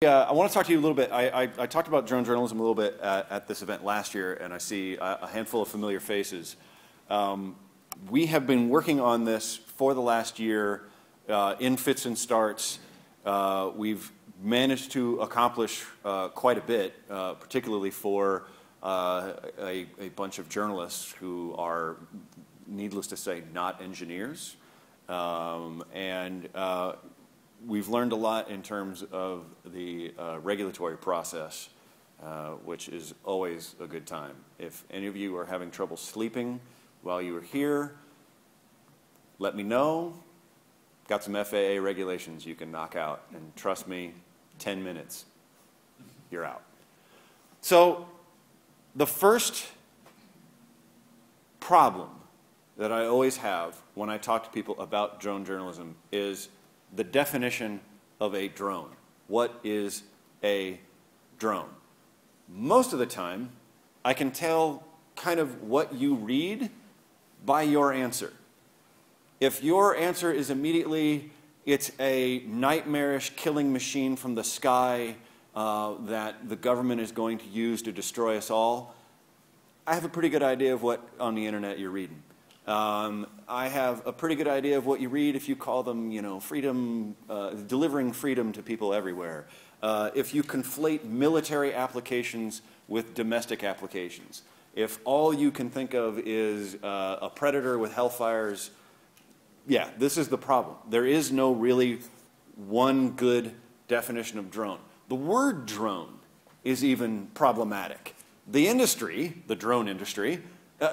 I want to talk to you a little bit. I talked about drone journalism a little bit at this event last year, and I see a handful of familiar faces. We have been working on this for the last year in fits and starts. We've managed to accomplish quite a bit, particularly for a bunch of journalists who are, needless to say, not engineers. We've learned a lot in terms of the regulatory process, which is always a good time. If any of you are having trouble sleeping while you are here, let me know. Got some FAA regulations you can knock out, and trust me, 10 minutes, you're out. So the first problem that I always have when I talk to people about drone journalism is the definition of a drone. What is a drone? Most of the time, I can tell kind of what you read by your answer. If your answer is immediately, it's a nightmarish killing machine from the sky that the government is going to use to destroy us all, I have a pretty good idea of what on the internet you're reading. I have a pretty good idea of what you read if you call them, you know, freedom, delivering freedom to people everywhere. If you conflate military applications with domestic applications. If all you can think of is a predator with hellfires, yeah, this is the problem. There is no really one good definition of drone. The word drone is even problematic. The industry, the drone industry,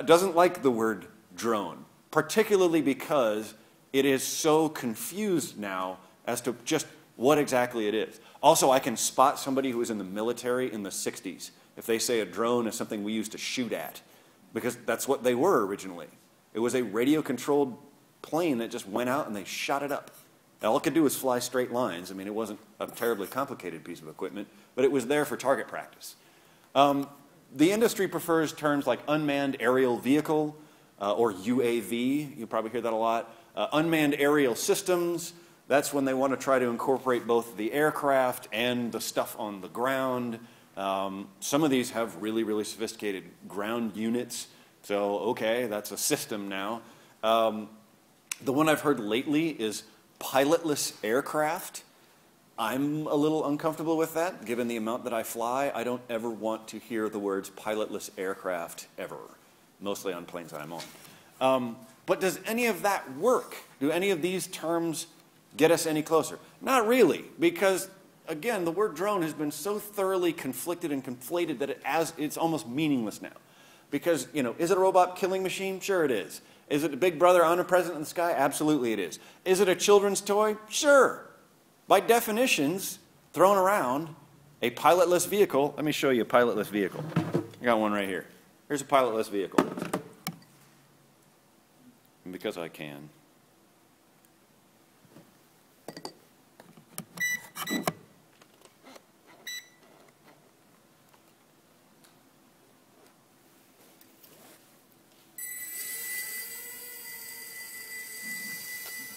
doesn't like the word drone, particularly because it is so confused now as to just what exactly it is. Also, I can spot somebody who was in the military in the 60s if they say a drone is something we used to shoot at, because that's what they were originally. It was a radio-controlled plane that just went out and they shot it up. All it could do was fly straight lines. I mean, it wasn't a terribly complicated piece of equipment, but it was there for target practice. The industry prefers terms like unmanned aerial vehicle, or UAV, you probably hear that a lot. Unmanned aerial systems, that's when they want to try to incorporate both the aircraft and the stuff on the ground. Some of these have really, really sophisticated ground units, so okay, that's a system now. The one I've heard lately is pilotless aircraft. I'm a little uncomfortable with that, given the amount that I fly. I don't ever want to hear the words pilotless aircraft ever. Mostly on planes that I'm on. But does any of that work? Do any of these terms get us any closer? Not really, because, again, the word drone has been so thoroughly conflicted and conflated that it's almost meaningless now. Because, you know, is it a robot killing machine? Sure it is. Is it a big brother omnipresent in the sky? Absolutely it is. Is it a children's toy? Sure. By definitions thrown around, a pilotless vehicle, let me show you a pilotless vehicle. I got one right here. Here's a pilotless vehicle. And because I can.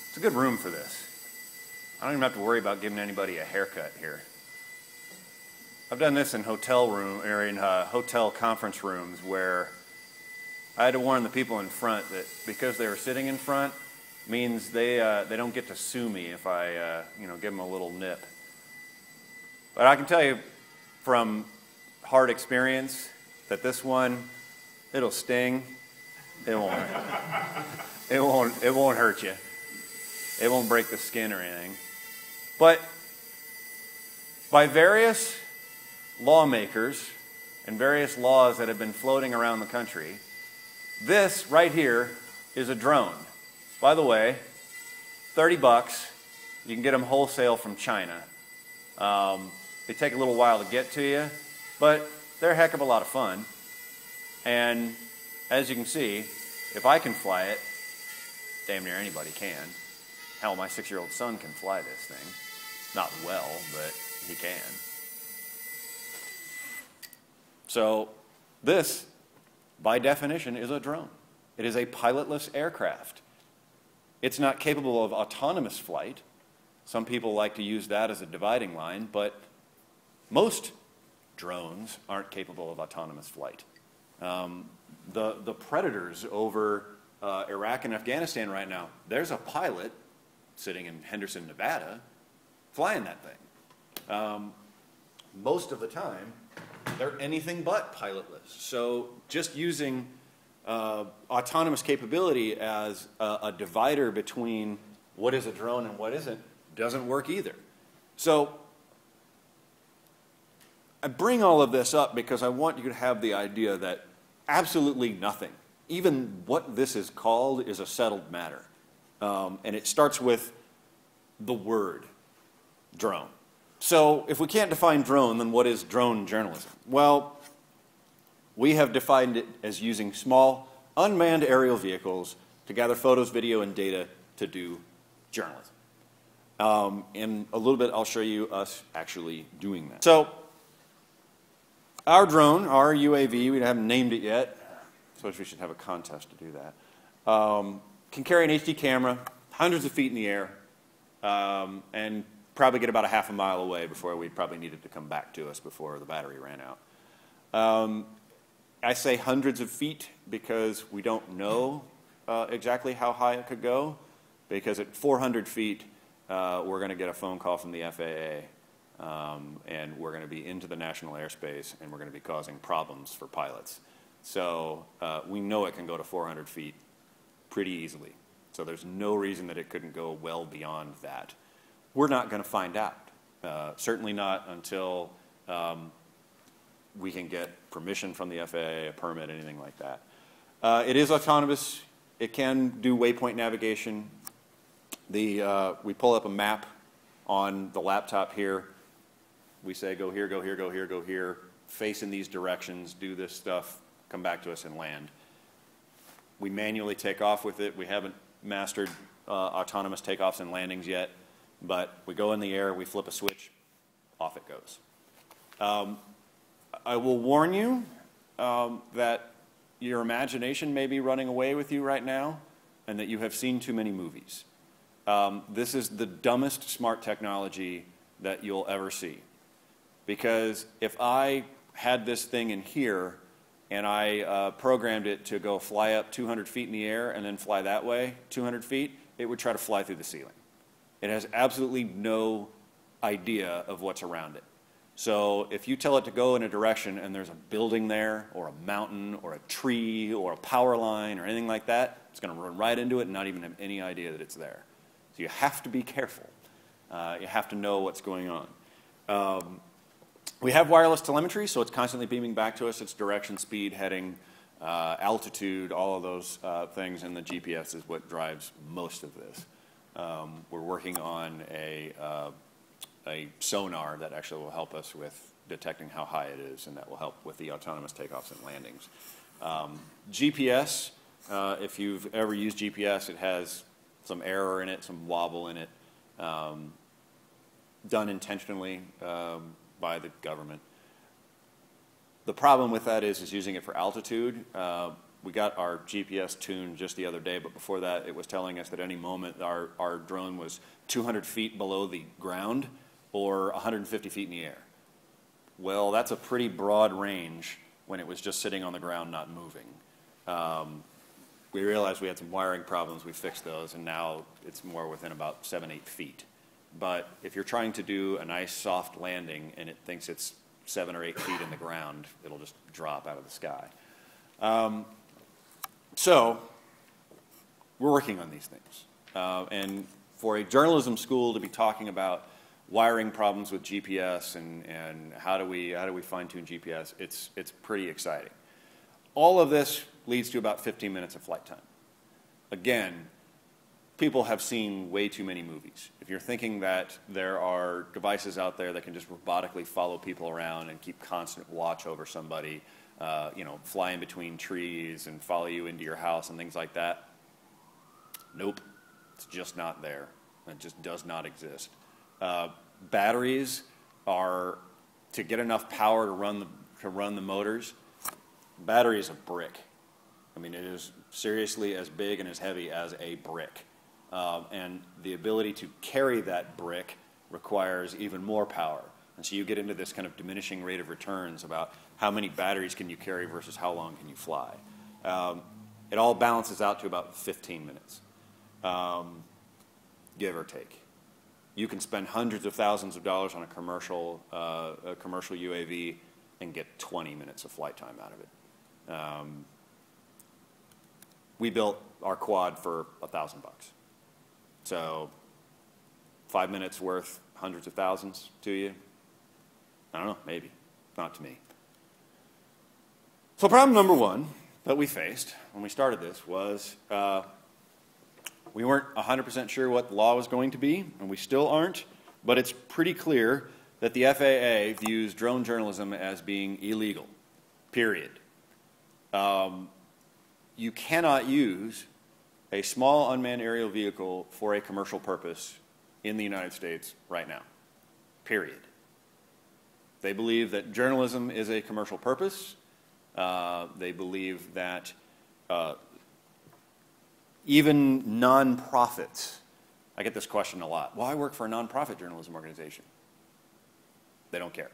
It's a good room for this. I don't even have to worry about giving anybody a haircut here. I've done this in hotel hotel conference rooms where I had to warn the people in front that because they were sitting in front means they don't get to sue me if I you know, give them a little nip. But I can tell you from hard experience that this one, it'll sting. It won't hurt you. It won't break the skin or anything. But by various lawmakers and various laws that have been floating around the country, this right here is a drone. By the way, 30 bucks. You can get them wholesale from China. They take a little while to get to you, but they're a heck of a lot of fun. And as you can see, if I can fly it, damn near anybody can. Hell, my 6-year-old son can fly this thing. Not well, but he can. So this, by definition, is a drone. It is a pilotless aircraft. It's not capable of autonomous flight. Some people like to use that as a dividing line, but Most drones aren't capable of autonomous flight. The predators over Iraq and Afghanistan right now, there's a pilot sitting in Henderson, Nevada, flying that thing. Most of the time, they're anything but pilotless. So just using autonomous capability as a divider between what is a drone and what isn't doesn't work either. So I bring all of this up because I want you to have the idea that absolutely nothing, even what this is called, is a settled matter. And it starts with the word drone. So if we can't define drone, then what is drone journalism? Well, we have defined it as using small, unmanned aerial vehicles to gather photos, video, and data to do journalism. In a little bit, I'll show you us actually doing that. So our drone, our UAV, we haven't named it yet, so we should have a contest to do that, can carry an HD camera, hundreds of feet in the air, and probably get about a half a mile away before we probably needed to come back to us before the battery ran out. I say hundreds of feet because we don't know exactly how high it could go, because at 400 feet, we're going to get a phone call from the FAA, and we're going to be into the national airspace, and we're going to be causing problems for pilots. So we know it can go to 400 feet pretty easily. So there's no reason that it couldn't go well beyond that. We're not going to find out. Certainly not until we can get permission from the FAA, a permit, anything like that. It is autonomous. It can do waypoint navigation. We pull up a map on the laptop here. We say, go here, go here, go here, go here, face in these directions, do this stuff, come back to us and land. We manually take off with it. We haven't mastered autonomous takeoffs and landings yet, but we go in the air, we flip a switch, off it goes. I will warn you that your imagination may be running away with you right now, and that you have seen too many movies. This is the dumbest smart technology that you'll ever see. Because if I had this thing in here and I programmed it to go fly up 200 feet in the air and then fly that way 200 feet, it would try to fly through the ceiling. It has absolutely no idea of what's around it. So if you tell it to go in a direction and there's a building there, or a mountain, or a tree, or a power line, or anything like that, it's going to run right into it and not even have any idea that it's there. So you have to be careful. You have to know what's going on. We have wireless telemetry, so it's constantly beaming back to us its direction, speed, heading, altitude, all of those things, and the GPS is what drives most of this. We're working on a sonar that actually will help us with detecting how high it is, and that will help with the autonomous takeoffs and landings. GPS, if you've ever used GPS, it has some error in it, some wobble in it, done intentionally by the government. The problem with that is using it for altitude. We got our GPS tuned just the other day, but before that it was telling us that any moment our drone was 200 feet below the ground or 150 feet in the air. Well, that's a pretty broad range when it was just sitting on the ground not moving. We realized we had some wiring problems, we fixed those, and now it's more within about 7-8 feet. But if you're trying to do a nice soft landing and it thinks it's 7 or 8 feet in the ground, it'll just drop out of the sky. So we're working on these things. And for a journalism school to be talking about wiring problems with GPS and how do we fine-tune GPS, it's pretty exciting. All of this leads to about 15 minutes of flight time. Again, people have seen way too many movies. If you're thinking that there are devices out there that can just robotically follow people around and keep constant watch over somebody, fly in between trees and follow you into your house and things like that, nope, it's just not there. It just does not exist. Batteries are, to get enough power to run the motors, battery is a brick. I mean, it is seriously as big and as heavy as a brick. And the ability to carry that brick requires even more power. And so you get into this kind of diminishing rate of returns about how many batteries can you carry versus how long can you fly. It all balances out to about 15 minutes, give or take. You can spend hundreds of thousands of dollars on a commercial UAV and get 20 minutes of flight time out of it. We built our quad for $1,000. So 5 minutes worth hundreds of thousands to you? I don't know, maybe. Not to me. So problem number one that we faced when we started this was we weren't 100% sure what the law was going to be, and we still aren't, but it's pretty clear that the FAA views drone journalism as being illegal, period. You cannot use a small unmanned aerial vehicle for a commercial purpose in the United States right now, period. They believe that journalism is a commercial purpose. They believe that even nonprofits, I get this question a lot. Well, I work for a nonprofit journalism organization. They don't care.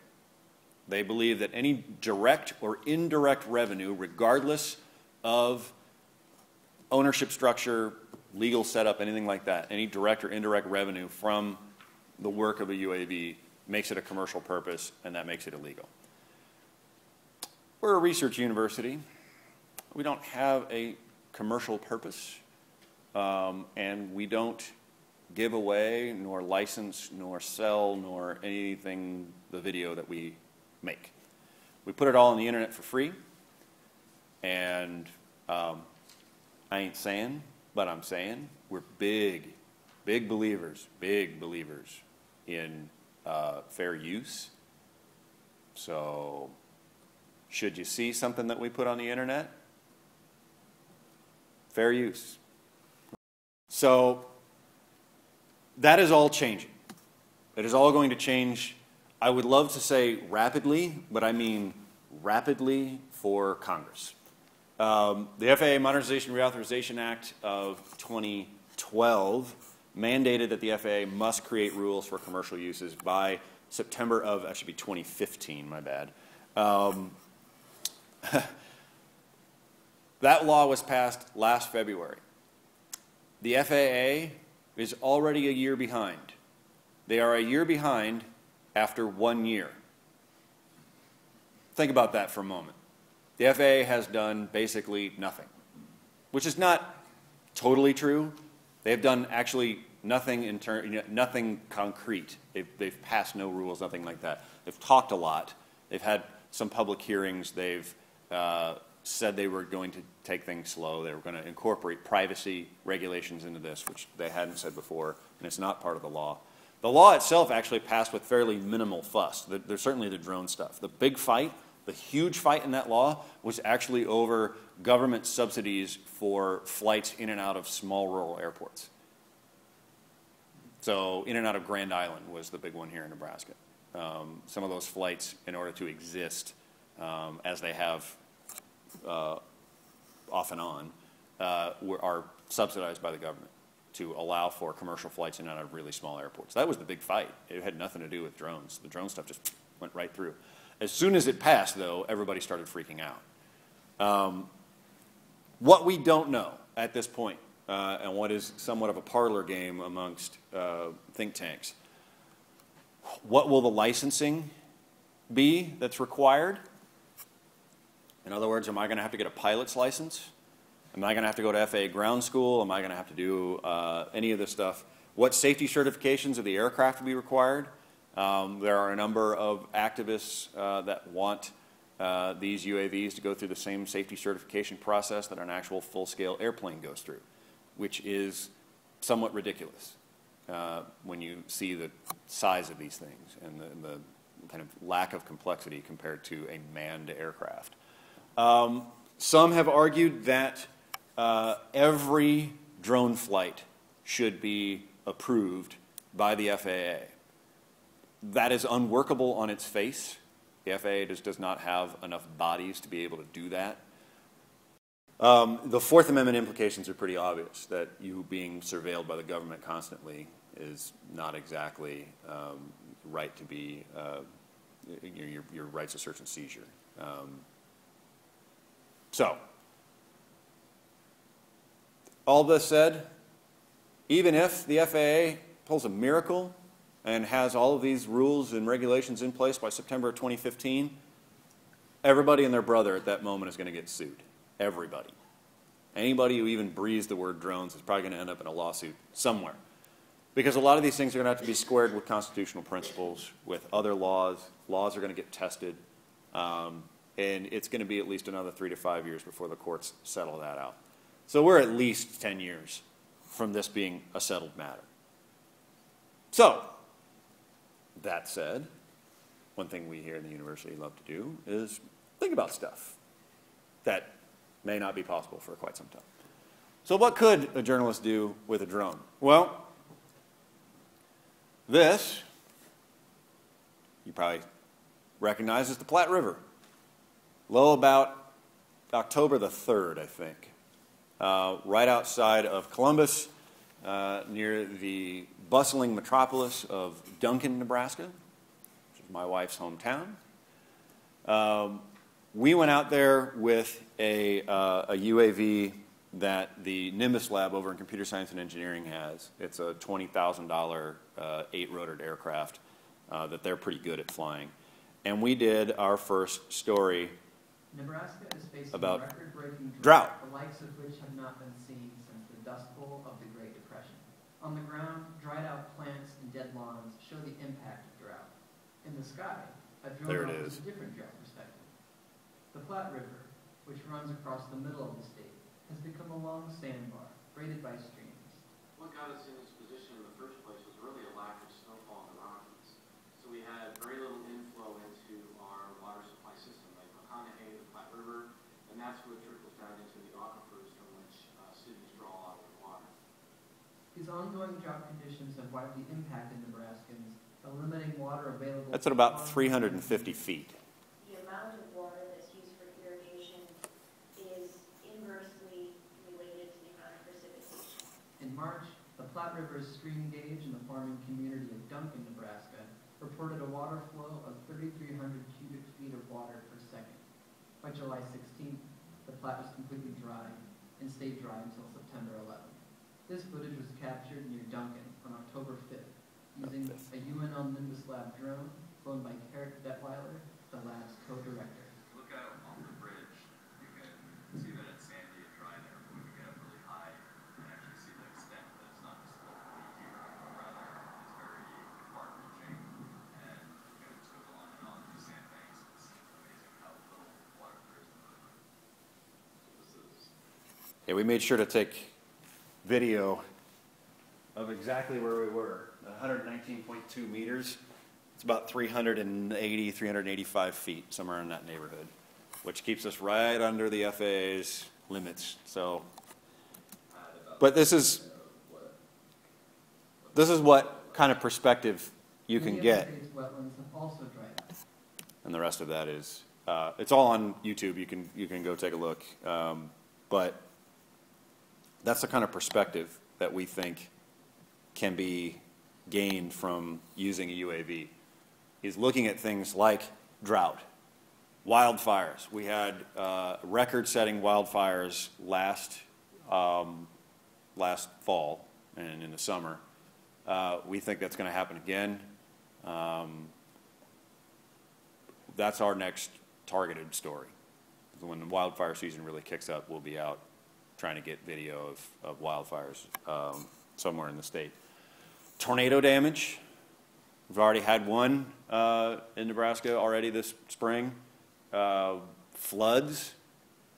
They believe that any direct or indirect revenue, regardless of ownership structure, legal setup, anything like that, any direct or indirect revenue from the work of a UAV makes it a commercial purpose, and that makes it illegal. We're a research university. We don't have a commercial purpose, and we don't give away, nor license, nor sell, nor anything, the video that we make. We put it all on the internet for free, and I ain't saying, but I'm saying we're big believers in fair use. So should you see something that we put on the internet? Fair use. So that is all changing. It is all going to change, I would love to say rapidly, but I mean rapidly for Congress. The FAA Modernization Reauthorization Act of 2012 mandated that the FAA must create rules for commercial uses by September of, that should be 2015, my bad. That law was passed last February. The FAA is already a year behind. They are a year behind after 1 year. Think about that for a moment. The FAA has done basically nothing, which is not totally true. They've done actually nothing nothing concrete. They've passed no rules, nothing like that. They've talked a lot. They've had some public hearings. They've said they were going to take things slow. They were going to incorporate privacy regulations into this, which they hadn't said before, and it's not part of the law. The law itself actually passed with fairly minimal fuss. There's certainly the drone stuff. The big fight, the huge fight in that law was actually over government subsidies for flights in and out of small rural airports. So in and out of Grand Island was the big one here in Nebraska. Some of those flights, in order to exist, as they have off and on, are subsidized by the government to allow for commercial flights in and out of really small airports. That was the big fight. It had nothing to do with drones. The drone stuff just went right through. As soon as it passed, though, everybody started freaking out. What we don't know at this point, and what is somewhat of a parlor game amongst think tanks, what will the licensing be that's required? In other words, am I going to have to get a pilot's license? Am I going to have to go to FAA ground school? Am I going to have to do any of this stuff? What safety certifications of the aircraft will be required? There are a number of activists that want these UAVs to go through the same safety certification process that an actual full-scale airplane goes through, which is somewhat ridiculous when you see the size of these things and the kind of lack of complexity compared to a manned aircraft. Some have argued that every drone flight should be approved by the FAA. That is unworkable on its face. The FAA just does not have enough bodies to be able to do that. The Fourth Amendment implications are pretty obvious, that you being surveilled by the government constantly is not exactly right to be, your rights of search and seizure. So, all this said, even if the FAA pulls a miracle and has all of these rules and regulations in place by September of 2015, everybody and their brother at that moment is going to get sued. Everybody. Anybody who even breathes the word drones is probably going to end up in a lawsuit somewhere. Because a lot of these things are going to have to be squared with constitutional principles, with other laws. Laws are going to get tested. And it's going to be at least another 3 to 5 years before the courts settle that out. So we're at least 10 years from this being a settled matter. So, that said, one thing we here in the university love to do is think about stuff that may not be possible for quite some time. So what could a journalist do with a drone? Well, this, you probably recognize as the Platte River. Low about October the 3rd, I think. Right outside of Columbus, near the bustling metropolis of Duncan, Nebraska, which is my wife's hometown. We went out there with a UAV that the Nimbus lab over in Computer Science and Engineering has. It's a $20,000 8-rotored aircraft that they're pretty good at flying. And we did our first story Nebraska is facing about record-breaking drought, the likes of which have not been seen since the Dust Bowl of the Great Depression. On the ground, dried-out plants and dead lawns show the impact of drought. In the sky, a drone offers a different drought perspective. The Platte River, which runs across the middle of the state, has become a long sandbar, braided by streams. What got us in this position in the first place was really a lack of snowfall in the Rockies. So we had very little inflow into our water supply system, like McConaughey, the Platte River, and that's what trickles down into the aquifers from which cities draw a lot of their water. These ongoing drought conditions have widely impacted Nebraskans by limiting water available. That's at about 350 feet. The amount of water that's used for irrigation is inversely related to the amount of precipitation. In March, the Platte River's stream gauge in the farming community of Duncan, Nebraska, reported a water flow of 3,300 cubic feet of water per second. By July 16th, the Platte was completely dry and stayed dry until September 11th. This footage was captured near Duncan on October 5th using a UNL Nimbus Lab drone flown by Carrick Detweiler, the lab's co-director. Look out on the bridge. You can see that it's sandy and dry there, but when you get up really high, you can actually see the extent that it's not just locally here, but rather it's very far-reaching, and it just goes on and on. The sandbanks, it's amazing how little water there is in the river. So this is... Yeah, we made sure to take video of exactly where we were. 119.2 meters. It's about 380, 385 feet, somewhere in that neighborhood, which keeps us right under the FAA's limits. So, but this is what kind of perspective you can get. Wetlands have also dried up. And the rest of that is, it's all on YouTube. You can go take a look. But that's the kind of perspective that we think can be gained from using a UAV. He's looking at things like drought, wildfires. We had record-setting wildfires last fall and in the summer. We think that's going to happen again. That's our next targeted story. When the wildfire season really kicks up, we'll be out trying to get video of wildfires somewhere in the state. Tornado damage. We've already had one in Nebraska already this spring. Floods.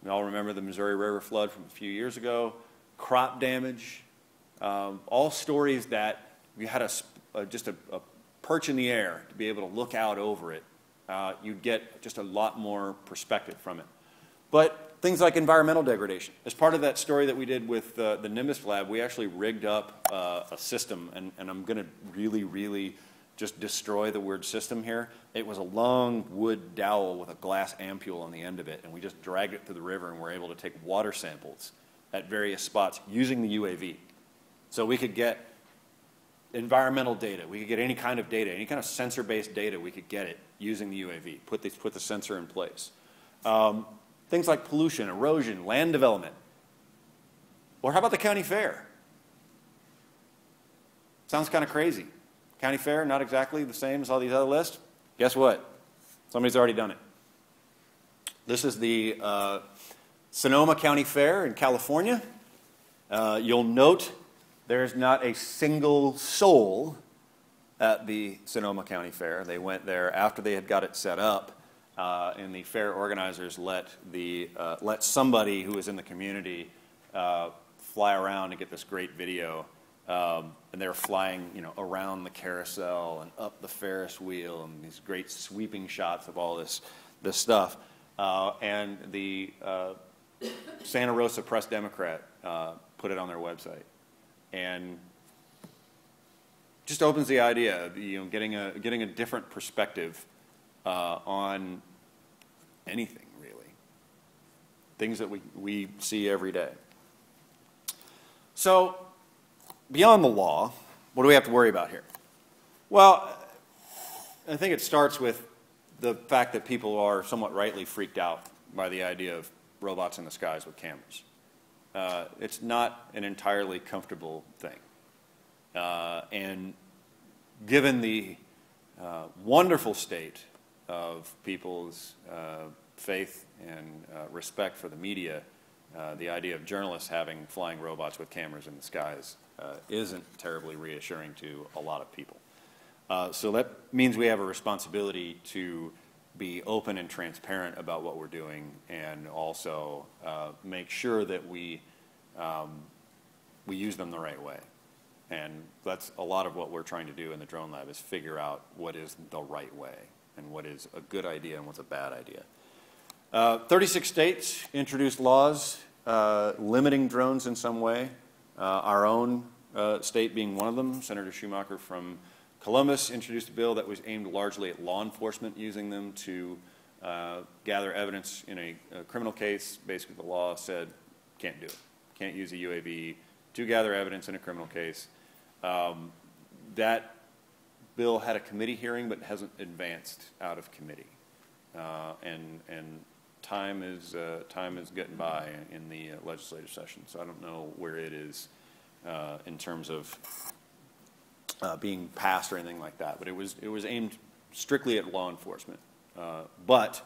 We all remember the Missouri River flood from a few years ago. Crop damage. All stories that you had just a perch in the air to be able to look out over it. You'd get just a lot more perspective from it. But things like environmental degradation. As part of that story that we did with the Nimbus Lab, we actually rigged up a system, and I'm going to really just destroy the word system here. It was a long wood dowel with a glass ampule on the end of it, and we just dragged it through the river and were able to take water samples at various spots using the UAV. So we could get environmental data. We could get any kind of data, any kind of sensor-based data. We could get it using the UAV. Put the sensor in place. Things like pollution, erosion, land development. Or how about the county fair? Sounds kind of crazy. County fair, not exactly the same as all these other lists. Guess what? Somebody's already done it. This is the Sonoma County Fair in California. You'll note there's not a single soul at the Sonoma County Fair. They went there after they had got it set up, and the fair organizers let somebody who was in the community fly around and get this great video. And they were flying, around the carousel and up the Ferris wheel, and these great sweeping shots of all this stuff. And the Santa Rosa Press Democrat put it on their website, and just opens the idea of getting a different perspective on anything, really. Things that we see every day. So, beyond the law, what do we have to worry about here? Well, I think it starts with the fact that people are somewhat rightly freaked out by the idea of robots in the skies with cameras. It's not an entirely comfortable thing. And given the wonderful state of people's faith and respect for the media, the idea of journalists having flying robots with cameras in the skies isn't terribly reassuring to a lot of people. So that means we have a responsibility to be open and transparent about what we're doing, and also make sure that we use them the right way. And that's a lot of what we're trying to do in the Drone Lab, is figure out what is the right way and what is a good idea and what's a bad idea. 36 states introduced laws limiting drones in some way. Our own state being one of them. Senator Schumacher from Columbus introduced a bill that was aimed largely at law enforcement using them to gather evidence in a criminal case. Basically, the law said, can't do it. Can't use a UAV to gather evidence in a criminal case. That bill had a committee hearing, but hasn't advanced out of committee. And time is getting by in the legislative session, so I don't know where it is in terms of being passed or anything like that. But it was aimed strictly at law enforcement. But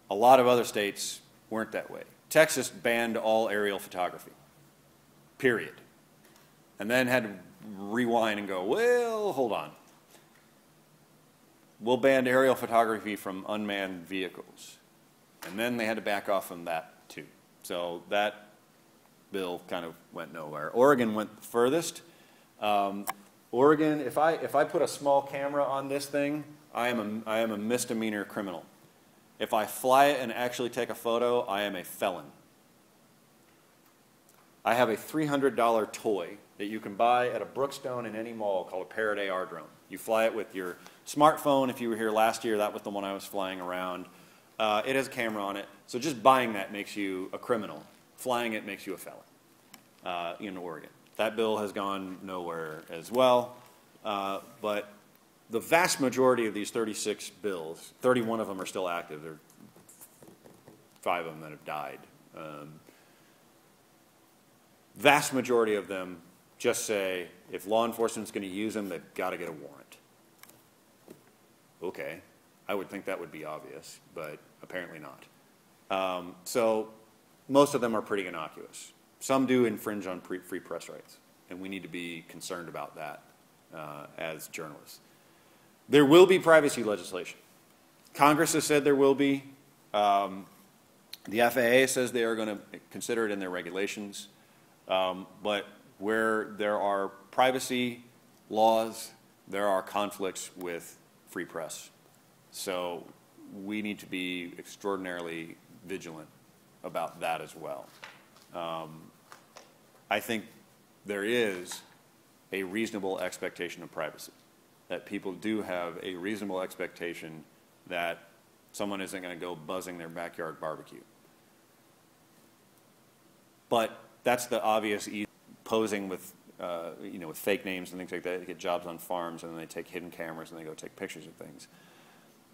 a lot of other states weren't that way. Texas banned all aerial photography, period. And then had to rewind and go, well, hold on. We'll ban aerial photography from unmanned vehicles. And then they had to back off from that too. So that bill kind of went nowhere. Oregon went the furthest. Oregon, if I put a small camera on this thing, I am a misdemeanor criminal. If I fly it and actually take a photo, I am a felon. I have a $300 toy that you can buy at a Brookstone in any mall called a Parrot AR drone. You fly it with your smartphone. If you were here last year, that was the one I was flying around. It has a camera on it. So just buying that makes you a criminal. Flying it makes you a felon in Oregon. That bill has gone nowhere as well. But the vast majority of these 36 bills, 31 of them are still active. There are 5 of them that have died. Vast majority of them just say, if law enforcement's going to use them, they've got to get a warrant. Okay, I would think that would be obvious, but apparently not. So most of them are pretty innocuous. Some do infringe on free press rights, and we need to be concerned about that as journalists. There will be privacy legislation. Congress has said there will be. The FAA says they are going to consider it in their regulations. But where there are privacy laws, there are conflicts with free press. So we need to be extraordinarily vigilant about that as well. I think there is a reasonable expectation of privacy, that people do have a reasonable expectation that someone isn't going to go buzzing their backyard barbecue. But that's the obvious posing with you know, with fake names and things like that. They get jobs on farms, and then they take hidden cameras and they go take pictures of things.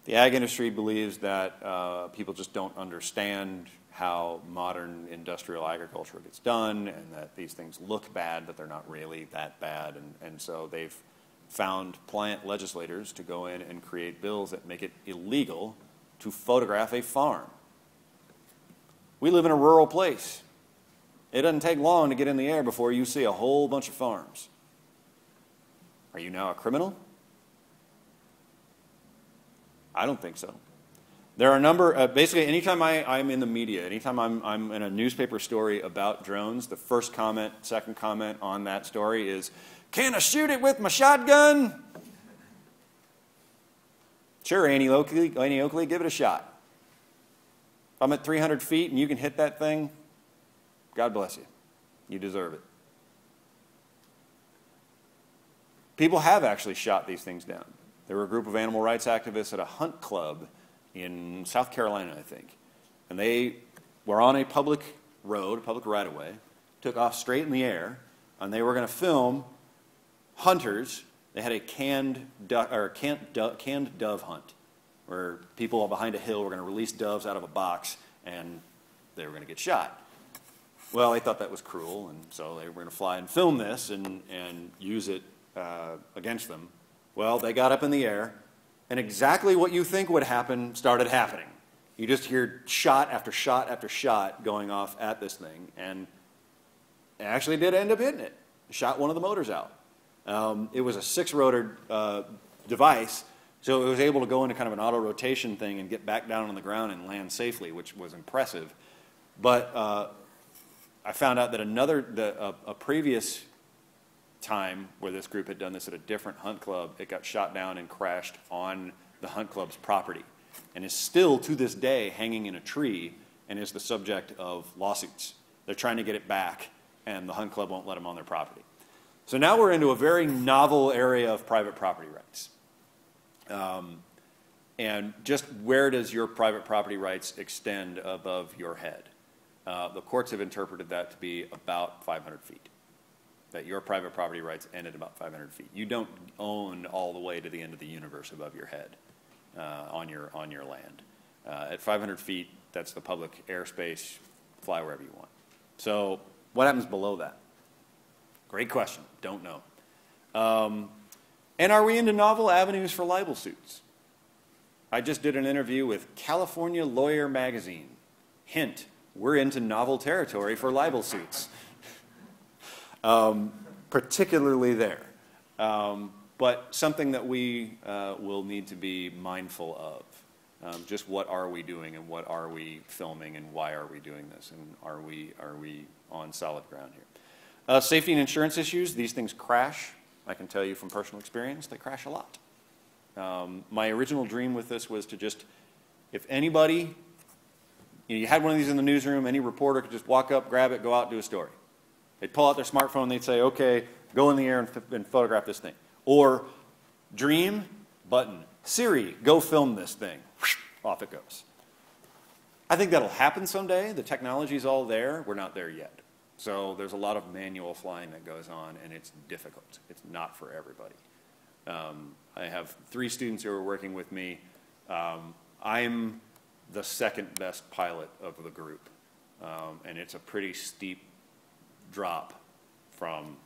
The ag industry believes that people just don't understand how modern industrial agriculture gets done, and that these things look bad, but they're not really that bad. And so they've found plant legislators to go in and create bills that make it illegal to photograph a farm. We live in a rural place. It doesn't take long to get in the air before you see a whole bunch of farms. Are you now a criminal? I don't think so. There are a number, basically anytime I'm in the media, anytime I'm in a newspaper story about drones, the first comment, second comment on that story is, "Can I shoot it with my shotgun?" Sure, Annie Oakley, give it a shot. If I'm at 300 feet and you can hit that thing, God bless you. You deserve it. People have actually shot these things down. There were a group of animal rights activists at a hunt club in South Carolina, I think. And they were on a public road, a public right-of-way, took off straight in the air, and they were going to film hunters. They had a canned dove hunt, where people behind a hill were going to release doves out of a box, and they were going to get shot. Well, they thought that was cruel, and so they were going to fly and film this and use it against them. Well, they got up in the air, and exactly what you think would happen started happening. You just hear shot after shot after shot going off at this thing, and it actually did end up hitting it. It shot one of the motors out. It was a 6-rotor device, so it was able to go into kind of an auto rotation thing and get back down on the ground and land safely, which was impressive. But I found out that a previous time where this group had done this at a different hunt club, it got shot down and crashed on the hunt club's property, and is still to this day hanging in a tree and is the subject of lawsuits. They're trying to get it back, and the hunt club won't let them on their property. So now we're into a very novel area of private property rights. And just where does your private property rights extend above your head? The courts have interpreted that to be about 500 feet. That your private property rights end at about 500 feet. You don't own all the way to the end of the universe above your head on your land. At 500 feet, that's the public airspace. Fly wherever you want. So what happens below that? Great question. Don't know. And are we into novel avenues for libel suits? I just did an interview with California Lawyer Magazine. Hint, we're into novel territory for libel suits. Particularly there. But something that we will need to be mindful of. Just what are we doing, and what are we filming, and why are we doing this, and are we on solid ground here? Safety and insurance issues, these things crash. I can tell you from personal experience, they crash a lot. My original dream with this was to just, if anybody, you had one of these in the newsroom, any reporter could just walk up, grab it, go out, do a story. They'd pull out their smartphone, they'd say, okay, go in the air and photograph this thing. Or, dream, button, Siri, go film this thing. Off it goes. I think that'll happen someday. The technology's all there. We're not there yet. So there's a lot of manual flying that goes on, and it's difficult. It's not for everybody. I have 3 students who are working with me. I'm the second best pilot of the group, and it's a pretty steep drop from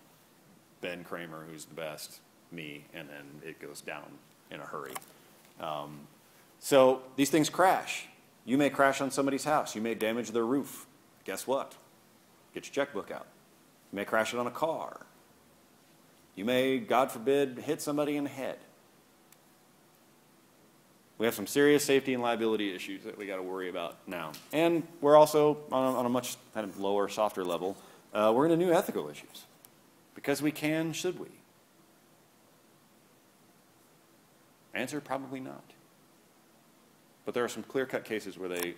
Ben Kramer, who's the best, me, and then it goes down in a hurry. So these things crash. You may crash on somebody's house. You may damage their roof. Guess what? Get your checkbook out. You may crash it on a car. You may, God forbid, hit somebody in the head. We have some serious safety and liability issues that we got to worry about now. And we're also, on a much kind of lower, softer level, we're into new ethical issues. Because we can, should we? Answer, probably not. But there are some clear-cut cases where they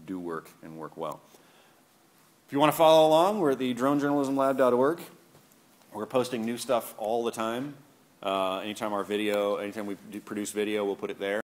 do work and work well. If you want to follow along, we're at the dronejournalismlab.org. We're posting new stuff all the time. Anytime we produce video, we'll put it there.